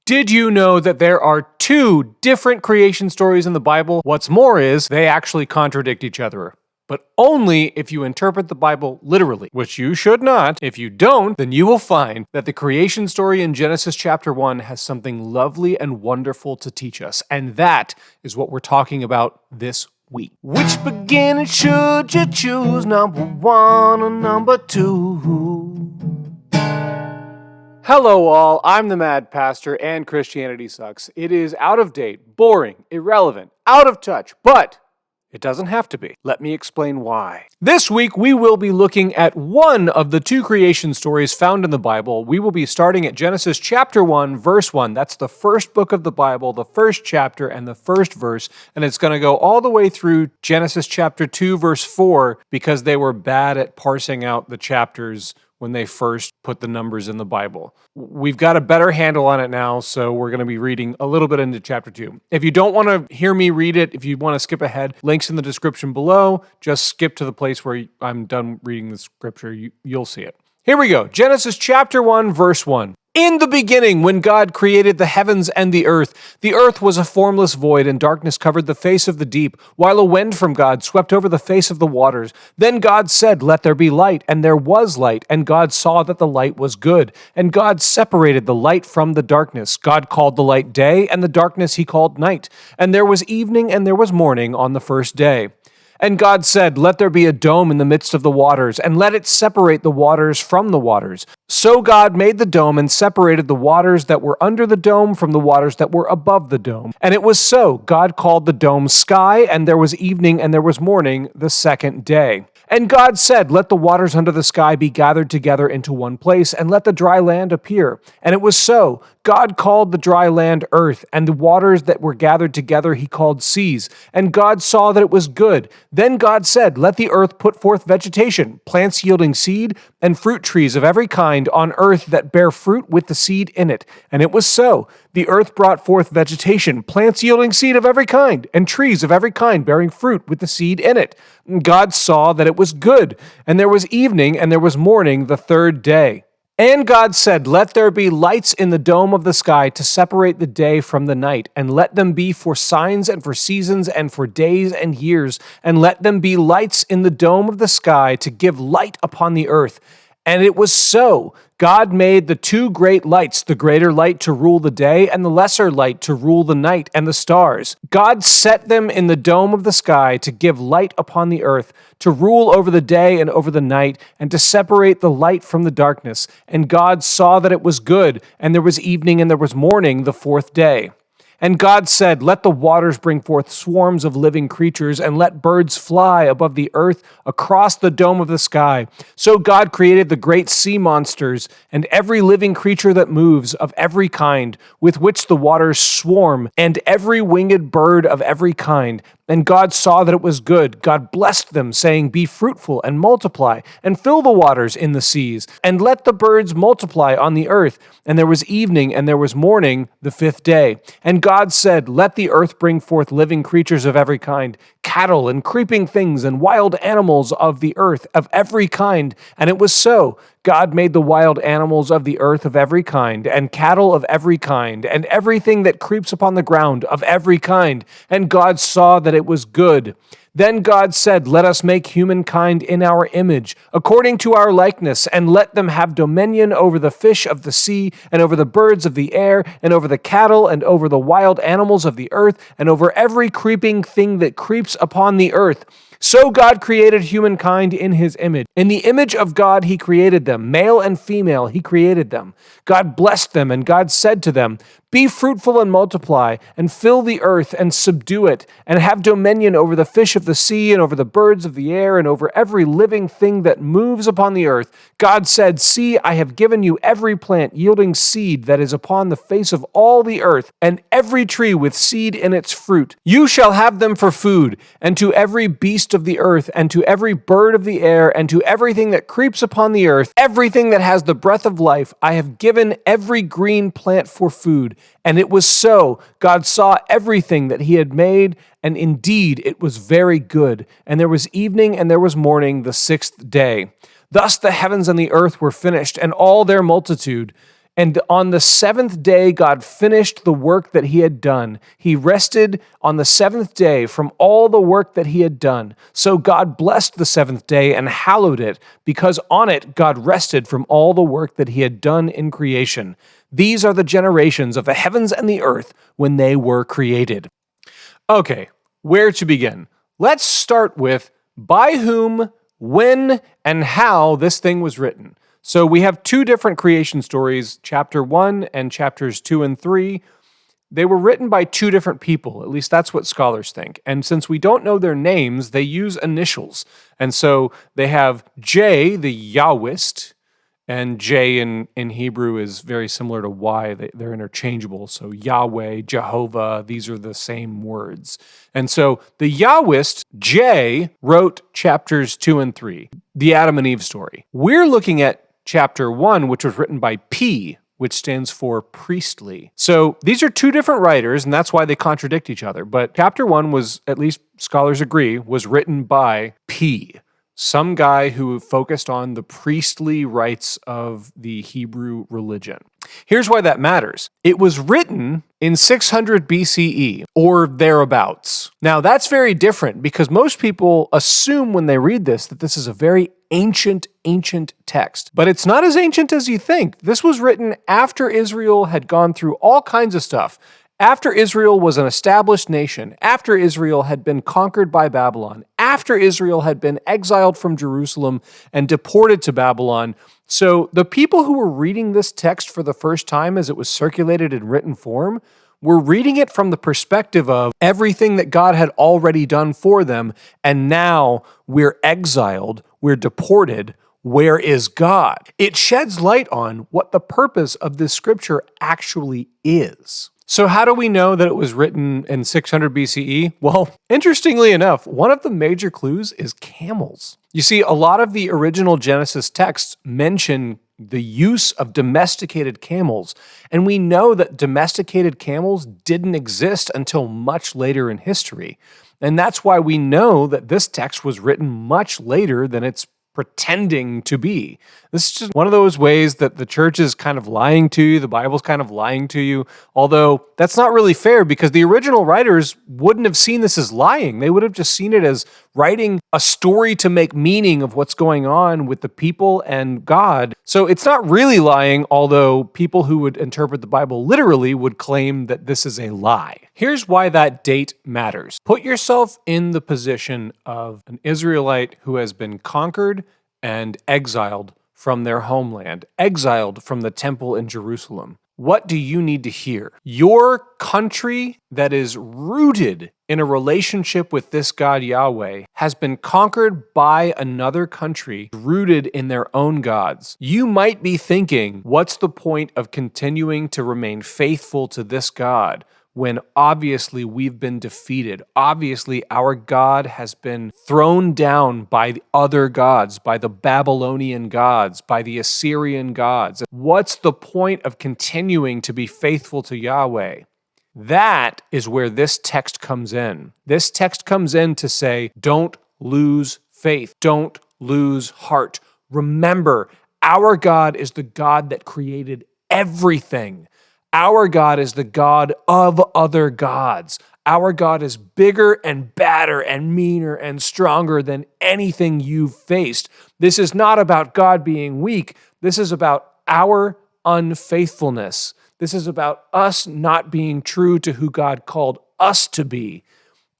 Did you know that there are two different creation stories in the Bible? What's more is they actually contradict each other. But only if you interpret the Bible literally, which you should not. If you don't, then you will find that the creation story in Genesis chapter 1 has something lovely and wonderful to teach us. And that is what we're talking about this week. Which beginning should you choose, number one or number two? Hello all, I'm the Mad Pastor and Christianity Sucks. It is out of date, boring, irrelevant, out of touch, but it doesn't have to be. Let me explain why. This week we will be looking at one of the two creation stories found in the Bible. We will be starting at Genesis chapter 1, verse 1. That's the first book of the Bible, the first chapter and the first verse, and it's going to go all the way through Genesis chapter 2, verse 4, because they were bad at parsing out the chapters when they first put the numbers in the Bible. We've got a better handle on it now, so we're going to be reading a little bit into chapter 2. If you don't want to hear me read it, if you want to skip ahead, links in the description below. Just skip to the place where I'm done reading the scripture. You'll see it. Here we go. Genesis chapter 1, verse 1. In the beginning, when God created the heavens and the earth was a formless void, and darkness covered the face of the deep, while a wind from God swept over the face of the waters. Then God said, "Let there be light," and there was light, and God saw that the light was good. And God separated the light from the darkness. God called the light day, and the darkness he called night. And there was evening and there was morning on the first day. And God said, "Let there be a dome in the midst of the waters, and let it separate the waters from the waters." So God made the dome and separated the waters that were under the dome from the waters that were above the dome. And it was so. God called the dome sky, and there was evening and there was morning the second day. And God said, "Let the waters under the sky be gathered together into one place, and let the dry land appear." And it was so. God called the dry land earth, and the waters that were gathered together he called seas. And God saw that it was good. Then God said, "Let the earth put forth vegetation, plants yielding seed, and fruit trees of every kind on earth that bear fruit with the seed in it." And it was so. The earth brought forth vegetation, plants yielding seed of every kind, and trees of every kind bearing fruit with the seed in it. And God saw that it was good. And there was evening and there was morning the third day. And God said, "Let there be lights in the dome of the sky to separate the day from the night, and let them be for signs and for seasons and for days and years, and let them be lights in the dome of the sky to give light upon the earth." And it was so. God made the two great lights, the greater light to rule the day and the lesser light to rule the night and the stars. God set them in the dome of the sky to give light upon the earth, to rule over the day and over the night, and to separate the light from the darkness. And God saw that it was good, and there was evening and there was morning the fourth day. And God said, "Let the waters bring forth swarms of living creatures, and let birds fly above the earth across the dome of the sky." So God created the great sea monsters and every living creature that moves of every kind, with which the waters swarm, and every winged bird of every kind. And God saw that it was good. God blessed them, saying, "Be fruitful and multiply, and fill the waters in the seas, and let the birds multiply on the earth." And there was evening and there was morning the fifth day. And God said, "Let the earth bring forth living creatures of every kind, cattle and creeping things and wild animals of the earth of every kind." And it was so. God made the wild animals of the earth of every kind, and cattle of every kind, and everything that creeps upon the ground of every kind. And God saw that it was good. Then God said, "Let us make humankind in our image, according to our likeness, and let them have dominion over the fish of the sea, and over the birds of the air, and over the cattle, and over the wild animals of the earth, and over every creeping thing that creeps upon the earth." So God created humankind in his image. In the image of God he created them. Male and female he created them. God blessed them, and God said to them, "Be fruitful and multiply, and fill the earth and subdue it, and have dominion over the fish of the sea, and over the birds of the air, and over every living thing that moves upon the earth." God said, "See, I have given you every plant yielding seed that is upon the face of all the earth, and every tree with seed in its fruit. You shall have them for food, and to every beast of the earth, and to every bird of the air, and to everything that creeps upon the earth, everything that has the breath of life, I have given every green plant for food." And it was so. God saw everything that he had made, and indeed it was very good. And there was evening and there was morning the sixth day. Thus the heavens and the earth were finished, and all their multitude. And on the seventh day, God finished the work that he had done. He rested on the seventh day from all the work that he had done. So God blessed the seventh day and hallowed it, because on it God rested from all the work that he had done in creation. These are the generations of the heavens and the earth when they were created. Okay, where to begin? Let's start with by whom, when, and how this thing was written. So we have two different creation stories, chapter 1 and chapters 2 and 3. They were written by two different people, at least that's what scholars think. And since we don't know their names, they use initials. And so they have J, the Yahwist, and J in Hebrew is very similar to Y. They're interchangeable. So Yahweh, Jehovah, these are the same words. And so the Yahwist, J, wrote chapters 2 and 3, the Adam and Eve story. We're looking at chapter 1, which was written by P, which stands for priestly. So these are two different writers, and that's why they contradict each other. But chapter 1 was, at least scholars agree, was written by P, some guy who focused on the priestly rites of the Hebrew religion. Here's why that matters. It was written in 600 BCE, or thereabouts. Now, that's very different because most people assume when they read this that this is a very ancient text. But it's not as ancient as you think. This was written after Israel had gone through all kinds of stuff. After Israel was an established nation, after Israel had been conquered by Babylon, after Israel had been exiled from Jerusalem and deported to Babylon. So the people who were reading this text for the first time as it was circulated in written form were reading it from the perspective of everything that God had already done for them, and now we're exiled, we're deported. Where is God? It sheds light on what the purpose of this scripture actually is. So how do we know that it was written in 600 BCE? Well, interestingly enough, one of the major clues is camels. You see, a lot of the original Genesis texts mention the use of domesticated camels, and we know that domesticated camels didn't exist until much later in history. And that's why we know that this text was written much later than it's pretending to be. This is just one of those ways that the church is kind of lying to you, the Bible's kind of lying to you, although that's not really fair because the original writers wouldn't have seen this as lying. They would have just seen it as writing a story to make meaning of what's going on with the people and God. So it's not really lying, although people who would interpret the Bible literally would claim that this is a lie. Here's why that date matters. Put yourself in the position of an Israelite who has been conquered and exiled from their homeland, exiled from the temple in Jerusalem. What do you need to hear? Your country that is rooted in a relationship with this God Yahweh has been conquered by another country rooted in their own gods. You might be thinking, what's the point of continuing to remain faithful to this God when obviously we've been defeated? Obviously, our God has been thrown down by the other gods, by the Babylonian gods, by the Assyrian gods. What's the point of continuing to be faithful to Yahweh? That is where this text comes in. This text comes in to say, don't lose faith. Don't lose heart. Remember, our God is the God that created everything. Our God is the God of other gods. Our God is bigger and badder and meaner and stronger than anything you've faced. This is not about God being weak. This is about our unfaithfulness. This is about us not being true to who God called us to be.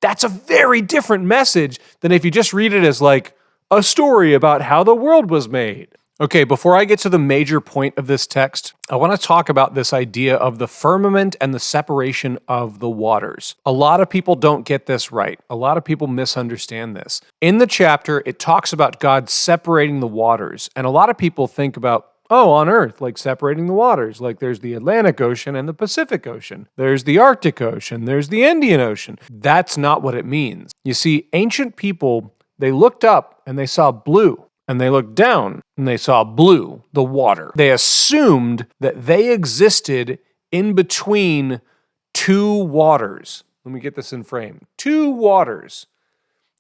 That's a very different message than if you just read it as like a story about how the world was made. Okay, before I get to the major point of this text, I want to talk about this idea of the firmament and the separation of the waters. A lot of people don't get this right. A lot of people misunderstand this. In the chapter, it talks about God separating the waters, and a lot of people think about, oh, on Earth, like separating the waters. Like there's the Atlantic Ocean and the Pacific Ocean. There's the Arctic Ocean. There's the Indian Ocean. That's not what it means. You see, ancient people, they looked up and they saw blue. And they looked down and they saw blue, the water. They assumed that they existed in between two waters. Let me get this in frame. Two waters.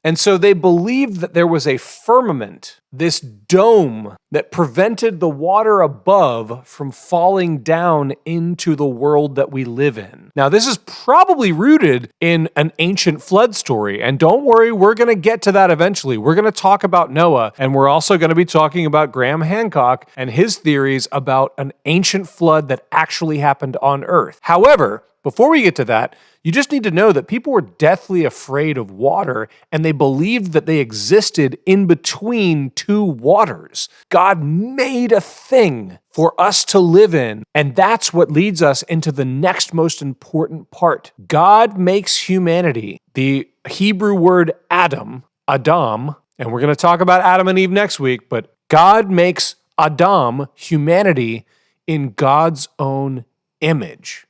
And so they believed that there was a firmament, this dome that prevented the water above from falling down into the world that we live in. Now, this is probably rooted in an ancient flood story. And don't worry, we're going to get to that eventually. We're going to talk about Noah, and we're also going to be talking about Graham Hancock and his theories about an ancient flood that actually happened on Earth. However, before we get to that, you just need to know that people were deathly afraid of water, and they believed that they existed in between two waters. God made a thing for us to live in, and that's what leads us into the next most important part. God makes humanity. The Hebrew word Adam, and we're going to talk about Adam and Eve next week, but God makes Adam, humanity, in God's own image.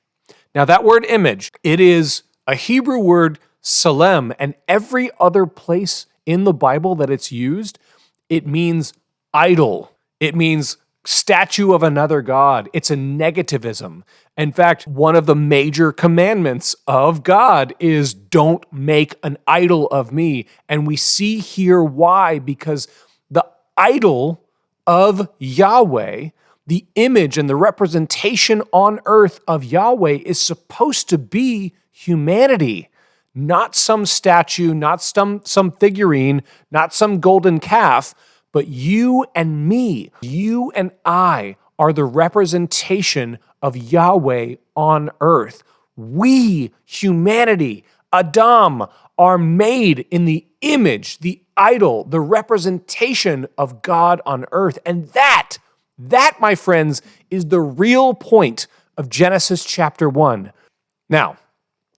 Now, that word image, it is a Hebrew word, salem, and every other place in the Bible that it's used, it means idol. It means statue of another god. It's a negativism. In fact, one of the major commandments of God is don't make an idol of me. And we see here why, because the idol of Yahweh, the image and the representation on earth of Yahweh, is supposed to be humanity, not some statue, not some figurine, not some golden calf, but you and me, you and I are the representation of Yahweh on earth. We, humanity, Adam, are made in the image, the idol, the representation of God on earth. And that, my friends, is the real point of Genesis chapter 1. Now,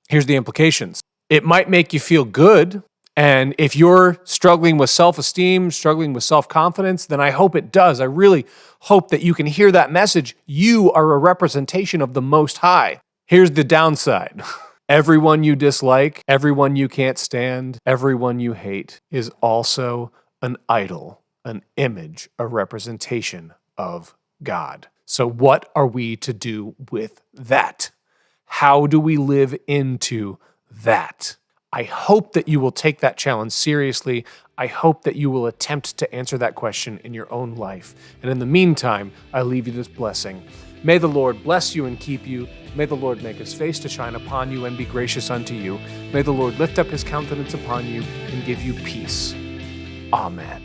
here's the implications. It might make you feel good, and if you're struggling with self-esteem, struggling with self-confidence, then I hope it does. I really hope that you can hear that message. You are a representation of the Most High. Here's the downside. Everyone you dislike, everyone you can't stand, everyone you hate is also an idol, an image, a representation of God. So what are we to do with that? How do we live into that? I hope that you will take that challenge seriously. I hope that you will attempt to answer that question in your own life. And in the meantime, I leave you this blessing. May the Lord bless you and keep you. May the Lord make his face to shine upon you and be gracious unto you. May the Lord lift up his countenance upon you and give you peace. Amen.